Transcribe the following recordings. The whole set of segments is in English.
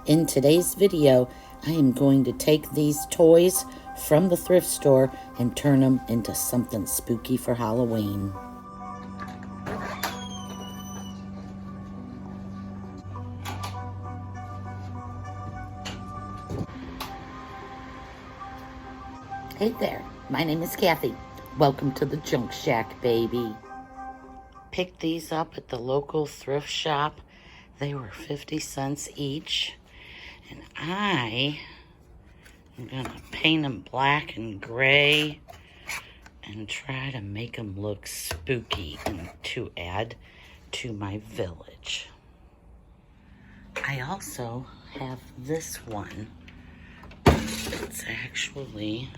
In today's video, I am going to take these toys from the thrift store and turn them into something spooky for Halloween. Hey there, my name is Kathy. Welcome to the Junk Shack, baby. Picked these up at the local thrift shop. They were 50 cents each. And I'm gonna paint them black and gray and try to make them look spooky and to add to my village. I also have this one. It's actually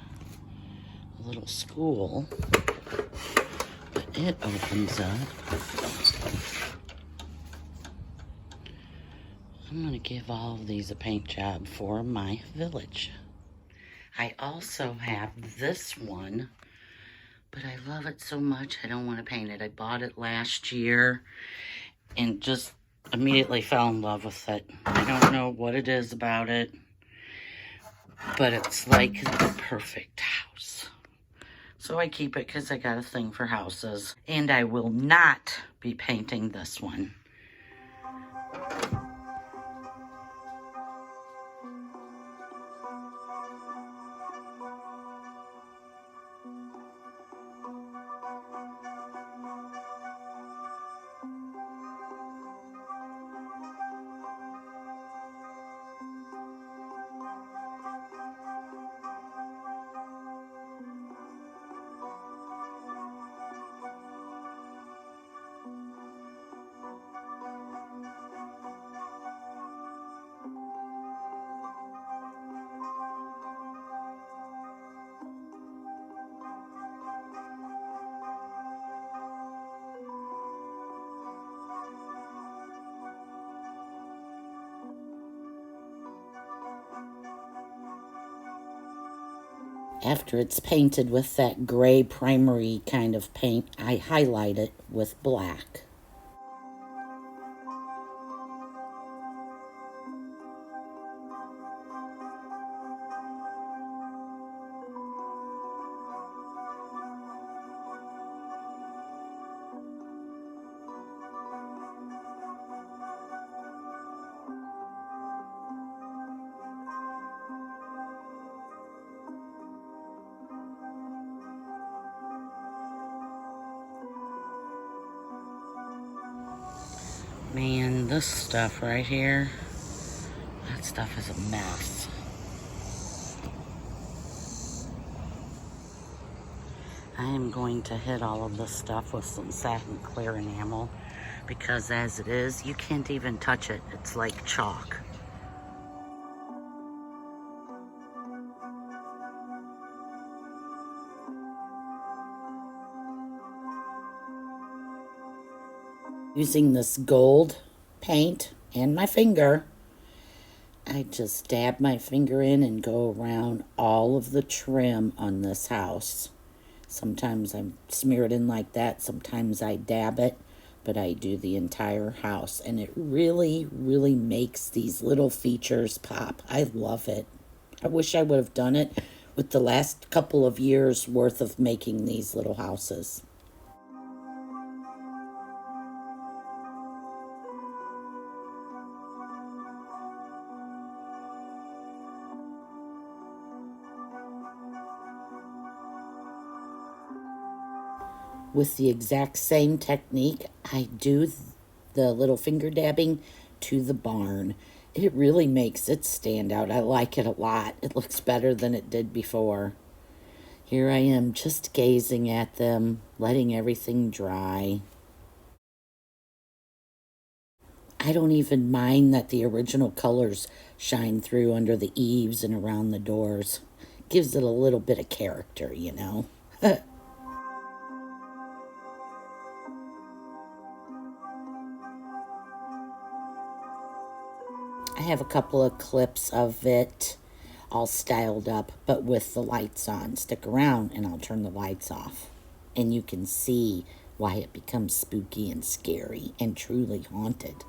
a little school, but it opens up. I'm gonna give all of these a paint job for my village. I also have this one, but I love it so much I don't want to paint it. I bought it last year and just immediately fell in love with it. I don't know what it is about it, but it's like the perfect house. So I keep it because I got a thing for houses. And I will not be painting this one. After it's painted with that gray primery kind of paint, I highlight it with black. Man, this stuff right here, that stuff is a mess. I am going to hit all of this stuff with some satin clear enamel because as it is, you can't even touch it. It's like chalk. Using this gold paint and my finger, I just dab my finger in and go around all of the trim on this house. Sometimes I smear it in like that, sometimes I dab it, but I do the entire house, and it really, really makes these little features pop. I love it. I wish I would have done it with the last couple of years worth of making these little houses. With the exact same technique, I do the little finger dabbing to the barn. It really makes it stand out. I like it a lot. It looks better than it did before. Here I am just gazing at them, letting everything dry. I don't even mind that the original colors shine through under the eaves and around the doors. Gives it a little bit of character, you know. I have a couple of clips of it all styled up, but with the lights on. Stick around and I'll turn the lights off. And you can see why it becomes spooky and scary and truly haunted.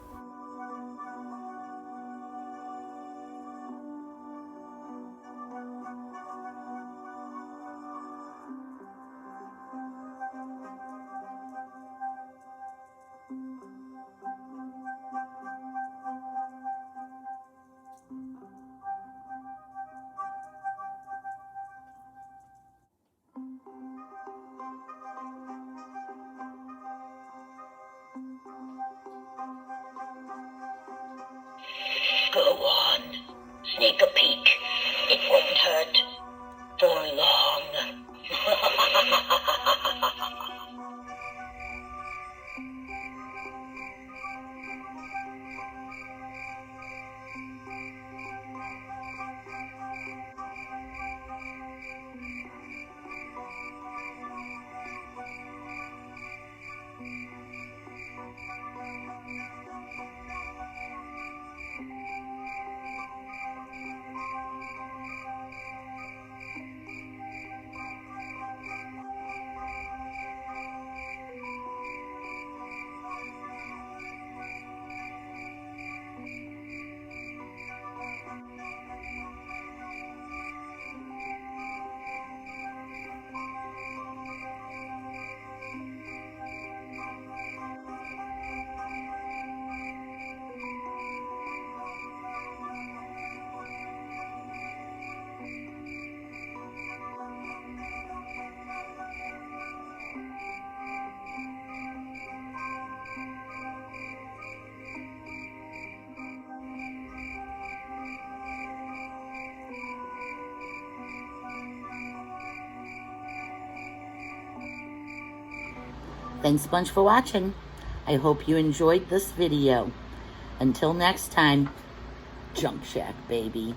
Go on. Sneak a peek. It won't hurt. For long. Thanks a bunch for watching. I hope you enjoyed this video. Until next time, Junk Shack, baby.